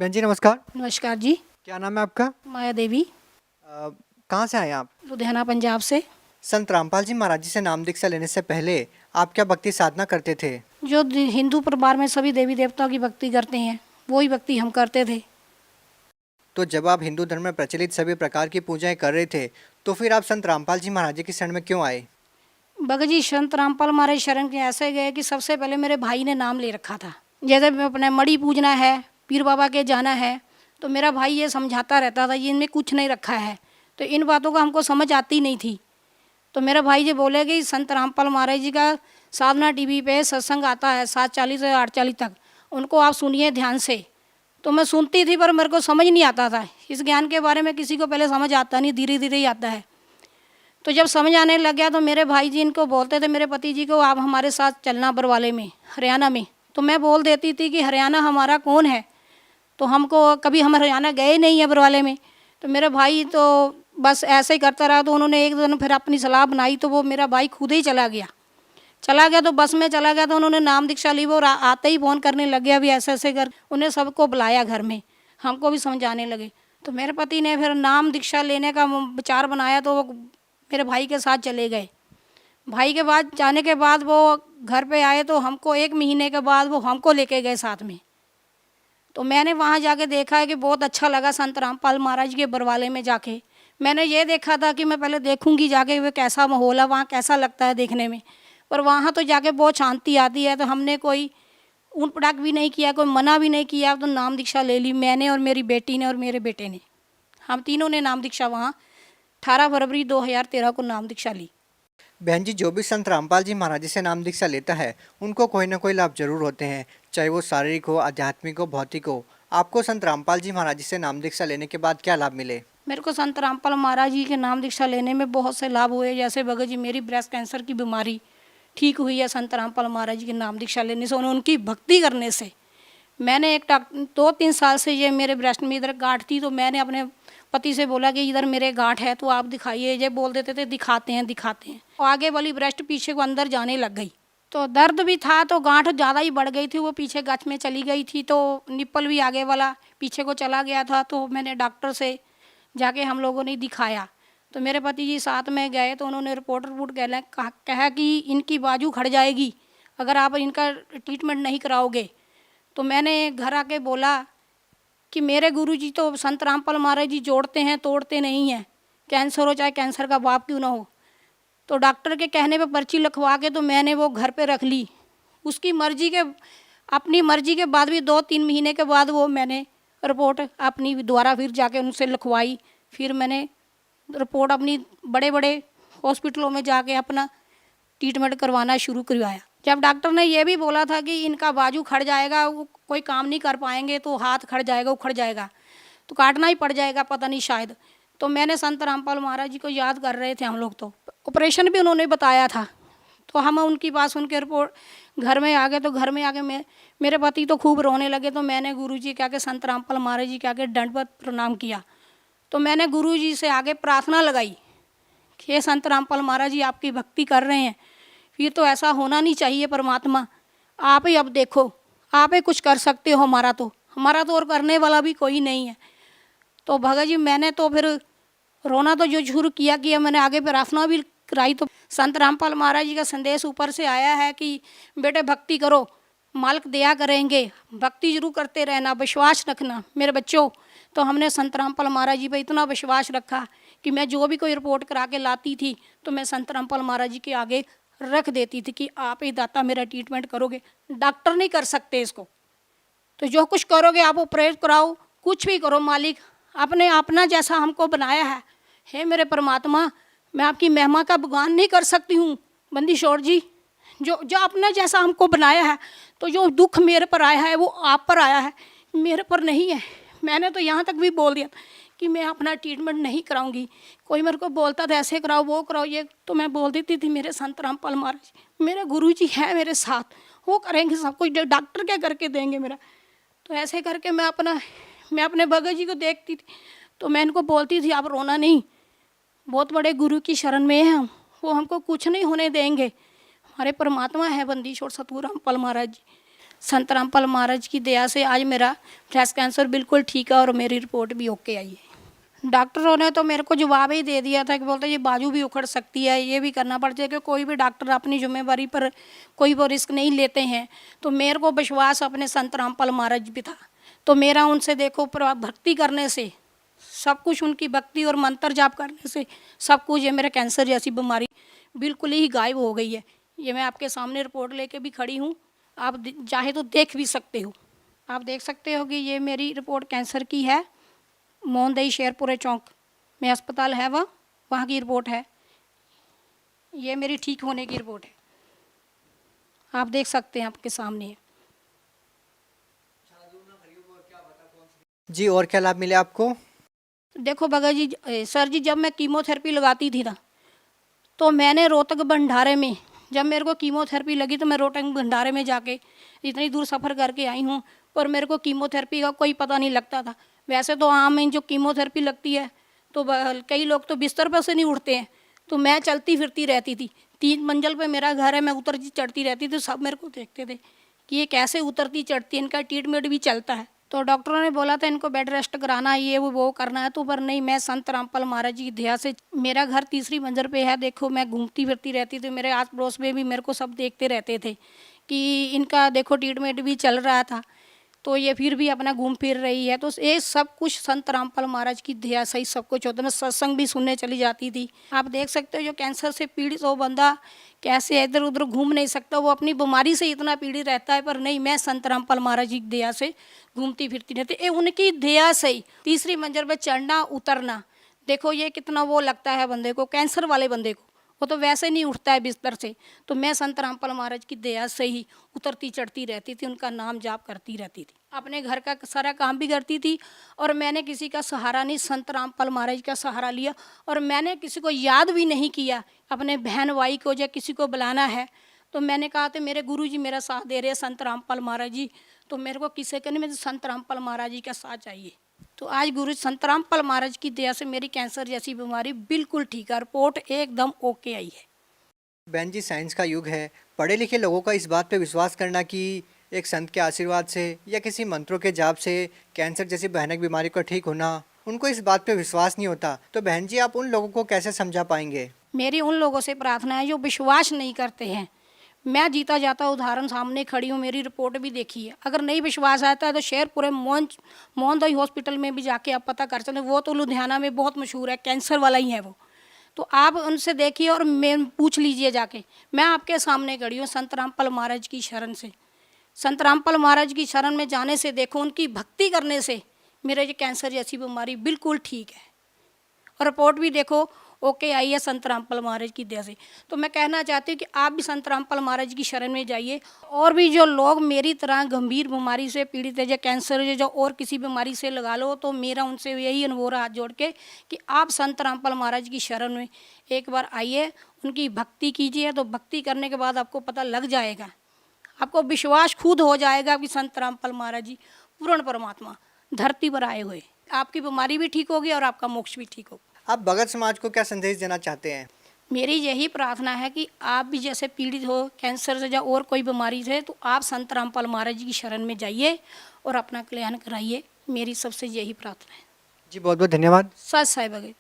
बहन जी नमस्कार। नमस्कार जी। क्या नाम है आपका? माया देवी। कहाँ से आए आप? लुधियाना पंजाब से। संत रामपाल जी महाराज जी से नाम दीक्षा लेने से पहले आप क्या भक्ति साधना करते थे? जो हिंदू परिवार में सभी देवी देवताओं की भक्ति करते हैं वही भक्ति हम करते थे। तो जब आप हिंदू धर्म में प्रचलित सभी प्रकार की पूजाएं कर रहे थे तो फिर आप संत रामपाल जी महाराज जी की शरण में क्यों आए? भगत जी संत रामपाल महाराज शरण के ऐसे गए कि सबसे पहले मेरे भाई ने नाम ले रखा था। जैसे मैं अपने मड़ी पूजना है, पीर बाबा के जाना है, तो मेरा भाई ये समझाता रहता था ये इनमें कुछ नहीं रखा है। तो इन बातों का हमको समझ आती नहीं थी। तो मेरा भाई जी बोले कि संत रामपाल महाराज जी का साधना टीवी पे सत्संग आता है 7:40 से 8:40 तक, उनको आप सुनिए ध्यान से। तो मैं सुनती थी पर मेरे को समझ नहीं आता था। इस ज्ञान के बारे में किसी को पहले समझ आता नहीं, धीरे धीरे ही आता है। तो जब समझ आने लग गया तो मेरे भाई जी इनको बोलते थे, मेरे पति जी को, आप हमारे साथ चलना बरवाले में, हरियाणा में। तो मैं बोल देती थी कि हरियाणा हमारा कौन है, तो हमको कभी हम हरियाणा गए नहीं है बरवाले में। तो मेरे भाई तो बस ऐसे ही करता रहा। तो उन्होंने एक दिन फिर अपनी सलाह बनाई तो वो मेरा भाई खुद ही चला गया। तो बस में चला गया तो उन्होंने नाम दीक्षा ली। वो आते ही फ़ोन करने लग गया, अभी ऐसे ऐसे कर। उन्हें सबको बुलाया घर में, हमको भी समझाने लगे। तो मेरे पति ने फिर नाम दीक्षा लेने का विचार बनाया तो वो मेरे भाई के साथ चले गए। भाई के बाद जाने के बाद वो घर पे आए तो हमको 1 महीने के बाद वो हमको लेके गए साथ में। तो मैंने वहाँ जाके देखा है कि बहुत अच्छा लगा संत रामपाल महाराज के बरवाले में जाके। मैंने ये देखा था कि मैं पहले देखूंगी जाके वे कैसा माहौल है वहाँ, कैसा लगता है देखने में। पर वहाँ तो जाके बहुत शांति आती है। तो हमने कोई ऊट पटाक भी नहीं किया, कोई मना भी नहीं किया। तो नाम दीक्षा ले ली मैंने और मेरी बेटी ने और मेरे बेटे ने। हम तीनों ने नाम दीक्षा वहाँ 18 फरवरी 2013 को नाम दीक्षा ली। बहन जी, जो भी संत रामपाल जी महाराज जी से नाम दीक्षा लेता है उनको कोई ना कोई लाभ जरूर होते हैं, चाहे वो शारीरिक हो, आध्यात्मिक हो, भौतिक हो। आपको संत रामपाल जी महाराज जी से नाम दीक्षा लेने के बाद क्या लाभ मिले? मेरे को संत रामपाल महाराज जी के नाम दीक्षा लेने में बहुत से लाभ हुए। जैसे भगत जी मेरी ब्रेस्ट कैंसर की बीमारी ठीक हुई है संत रामपाल महाराज जी के नाम दीक्षा लेने से, उनकी भक्ति करने से। मैंने 2-3 साल से ये मेरे ब्रेस्ट में इधर गांठ थी। तो मैंने अपने पति से बोला कि इधर मेरे गांठ है तो आप दिखाइए। ये बोल देते थे दिखाते हैं दिखाते हैं। तो आगे वाली ब्रेस्ट पीछे को अंदर जाने लग गई। तो दर्द भी था तो गांठ ज़्यादा ही बढ़ गई थी, वो पीछे गच में चली गई थी। तो निप्पल भी आगे वाला पीछे को चला गया था। तो मैंने डॉक्टर से जाके हम लोगों ने दिखाया। तो मेरे पति जी साथ में गए तो उन्होंने रिपोर्ट कहा कि इनकी बाजू खड़ जाएगी अगर आप इनका ट्रीटमेंट नहीं कराओगे। तो मैंने घर आके बोला कि मेरे गुरुजी तो संत रामपाल महाराज जी जोड़ते हैं, तोड़ते नहीं हैं, कैंसर हो चाहे कैंसर का बाप क्यों ना हो। तो डॉक्टर के कहने पे पर्ची लिखवा के तो मैंने वो घर पे रख ली। उसकी मर्जी के, अपनी मर्जी के बाद भी 2-3 महीने के बाद वो मैंने रिपोर्ट अपनी दोबारा फिर जाके उनसे लिखवाई। फिर मैंने रिपोर्ट अपनी बड़े बड़े हॉस्पिटलों में जाके अपना ट्रीटमेंट करवाना शुरू करवाया। जब डॉक्टर ने ये भी बोला था कि इनका बाजू खड़ जाएगा, वो कोई काम नहीं कर पाएंगे, तो हाथ खड़ जाएगा, उखड़ जाएगा, तो काटना ही पड़ जाएगा, पता नहीं शायद। तो मैंने संत रामपाल महाराज जी को याद कर रहे थे हम लोग। तो ऑपरेशन भी उन्होंने बताया था। तो हम उनकी बात सुन के रिपोर्ट घर में आ गए। तो घर में आके मेरे पति तो खूब रोने लगे। तो मैंने गुरुजी के आके संत रामपाल महाराज जी के आके दंडवत प्रणाम किया। तो मैंने गुरुजी से आगे प्रार्थना लगाई कि हे संत रामपाल महाराज जी आपकी भक्ति कर रहे हैं, फिर तो ऐसा होना नहीं चाहिए। परमात्मा आप ही अब देखो, आप ही कुछ कर सकते हो, हमारा तो और करने वाला भी कोई नहीं है। तो भगत जी मैंने तो फिर रोना तो जो शुरू किया मैंने आगे प्रार्थना भी कराई। तो संत रामपाल महाराज जी का संदेश ऊपर से आया है कि बेटे भक्ति करो, मालिक दया करेंगे, भक्ति जरूर करते रहना, विश्वास रखना मेरे बच्चों। तो हमने संत रामपाल महाराज जी पर इतना विश्वास रखा कि मैं जो भी कोई रिपोर्ट करा के लाती थी तो मैं संत रामपाल महाराज जी के आगे रख देती थी कि आप ही दाता मेरा ट्रीटमेंट करोगे, डॉक्टर नहीं कर सकते इसको। तो जो कुछ करोगे आप ऑपरेट कराओ, कुछ भी करो, मालिक आपने अपना जैसा हमको बनाया है। हे मेरे परमात्मा, मैं आपकी महिमा का बगान नहीं कर सकती हूँ बंदी शोर जी, जो अपना जैसा हमको बनाया है। तो जो दुख मेरे पर आया है वो आप पर आया है, मेरे पर नहीं है। मैंने तो यहाँ तक भी बोल दिया कि मैं अपना ट्रीटमेंट नहीं कराऊंगी। कोई मेरे को बोलता था ऐसे कराओ वो कराओ ये, तो मैं बोल देती थी मेरे संत रामपाल महाराज मेरे गुरु जी हैं मेरे साथ, वो करेंगे सब कुछ, डॉक्टर क्या करके देंगे मेरा। तो ऐसे करके मैं अपने भगत जी को देखती थी। तो मैं इनको बोलती थी आप रोना नहीं, बहुत बड़े गुरु की शरण में है हम, वो हमको कुछ नहीं होने देंगे, हमारे परमात्मा है बंदीश्वर सतगुरु रामपाल महाराज जी। संत रामपाल महाराज की दया से आज मेरा ब्रेस्ट कैंसर बिल्कुल ठीक है और मेरी रिपोर्ट भी ओके आई है। डॉक्टरों ने तो मेरे को जवाब ही दे दिया था कि बोलते ये बाजू भी उखड़ सकती है, ये भी करना पड़ता है, कि कोई भी डॉक्टर अपनी जिम्मेवारी पर कोई वो रिस्क नहीं लेते हैं। तो मेरे को विश्वास अपने संत रामपाल महाराज भी था, तो मेरा उनसे देखो भक्ति करने से सब कुछ, उनकी भक्ति और मंत्र जाप करने से सब कुछ, ये मेरा कैंसर जैसी बीमारी बिल्कुल ही गायब हो गई है। ये मैं आपके सामने रिपोर्ट लेके भी खड़ी हूँ, आप चाहे तो देख भी सकते हो। आप देख सकते हो कि ये मेरी रिपोर्ट कैंसर की है। मोहनदई शेरपुरे चौक में अस्पताल है, वहाँ की रिपोर्ट है। ये मेरी ठीक होने की रिपोर्ट है, आप देख सकते हैं, आपके सामने है। जी, और क्या लाभ मिले आपको? देखो भगत जी, सर जी, जब मैं कीमोथेरेपी लगाती थी ना, तो मैंने रोहतक भंडारे में, जब मेरे को कीमोथेरेपी लगी तो मैं रोहतक भंडारे में जाके इतनी दूर सफ़र करके आई हूँ, पर मेरे को कीमोथेरेपी का कोई पता नहीं लगता था। वैसे तो आम में जो कीमोथेरेपी लगती है तो कई लोग तो बिस्तर पर से नहीं उठते हैं, तो मैं चलती फिरती रहती थी। 3 मंजिल पे मेरा घर है, मैं उतरती चढ़ती रहती थी। सब मेरे को देखते थे कि ये कैसे उतरती चढ़ती है, इनका ट्रीटमेंट भी चलता है। तो डॉक्टरों ने बोला था इनको बेड रेस्ट कराना है, ये वो करना है, तो पर नहीं, मैं संत रामपाल महाराज जी की दया से, मेरा घर 3री मंजिल पे है। देखो मैं घूमती फिरती रहती थी, मेरे आस पड़ोस में भी मेरे को सब देखते रहते थे कि इनका देखो ट्रीटमेंट भी चल रहा था, तो ये फिर भी अपना घूम फिर रही है। तो ये सब कुछ संत रामपाल महाराज की दया से ही सब कुछ होता है। मैं सत्संग भी सुनने चली जाती थी। आप देख सकते हो जो कैंसर से पीड़ित हो बंदा कैसे इधर उधर घूम नहीं सकता, वो अपनी बीमारी से इतना पीड़ित रहता है, पर नहीं, मैं संत रामपाल महाराज जी की दया से घूमती फिरती रहती। ये उनकी दया से ही 3री मंजिल पर चढ़ना उतरना, देखो ये कितना वो लगता है बंदे को, कैंसर वाले बंदे को, वो तो वैसे नहीं उठता है बिस्तर से। तो मैं संत रामपाल महाराज की दया से ही उतरती चढ़ती रहती थी, उनका नाम जाप करती रहती थी, अपने घर का सारा काम भी करती थी। और मैंने किसी का सहारा नहीं, संत रामपाल महाराज का सहारा लिया। और मैंने किसी को याद भी नहीं किया, अपने बहन भाई को या किसी को बुलाना है तो मैंने कहा तो मेरे गुरु जी मेरा साथ दे रहे हैं, संत रामपाल महाराज जी, तो मेरे को किसी का नहीं, मुझे संत रामपाल महाराज जी का साथ चाहिए। तो आज गुरु संत रामपाल महाराज की दया से मेरी कैंसर जैसी बीमारी बिल्कुल ठीक है, रिपोर्ट एकदम ओके आई है। बहन जी, साइंस का युग है, पढ़े लिखे लोगों का इस बात पे विश्वास करना कि एक संत के आशीर्वाद से या किसी मंत्रों के जाप से कैंसर जैसी भयानक बीमारी का ठीक होना, उनको इस बात पे विश्वास नहीं होता। तो बहन जी, आप उन लोगों को कैसे समझा पाएंगे? मेरी उन लोगों से प्रार्थना है जो विश्वास नहीं करते हैं। मैं जीता जाता उदाहरण सामने खड़ी हूँ, मेरी रिपोर्ट भी देखी है। अगर नहीं विश्वास आता है तो शेरपुरे मोहनदई हॉस्पिटल में भी जाके आप पता कर सकते हैं, वो तो लुधियाना में बहुत मशहूर है, कैंसर वाला ही है वो। तो आप उनसे देखिए और मैं पूछ लीजिए जाके, मैं आपके सामने खड़ी हूँ संत रामपाल महाराज की शरण से। संत रामपाल महाराज की शरण में जाने से, देखो उनकी भक्ति करने से मेरे ये कैंसर जैसी बीमारी बिल्कुल ठीक है, और रिपोर्ट भी देखो ओके आई है संत रामपाल महाराज की दया से। तो मैं कहना चाहती हूँ कि आप भी संत रामपाल महाराज की शरण में जाइए। और भी जो लोग मेरी तरह गंभीर बीमारी से पीड़ित है, या कैंसर है, जो और किसी बीमारी से लगा लो, तो मेरा उनसे यही अनुभव हाथ जोड़ के कि आप संत रामपाल महाराज की शरण में एक बार आइए, उनकी भक्ति कीजिए। तो भक्ति करने के बाद आपको पता लग जाएगा, आपको विश्वास खुद हो जाएगा कि संत रामपाल महाराज जी पूर्ण परमात्मा धरती पर आए हुए, आपकी बीमारी भी ठीक होगी और आपका मोक्ष भी ठीक होगा। आप भगत समाज को क्या संदेश देना चाहते हैं? मेरी यही प्रार्थना है कि आप भी जैसे पीड़ित हो कैंसर से या और कोई बीमारी से, तो आप संत रामपाल महाराज जी की शरण में जाइए और अपना कल्याण कराइए। मेरी सबसे यही प्रार्थना है। जी, बहुत बहुत धन्यवाद। सत साई भगत।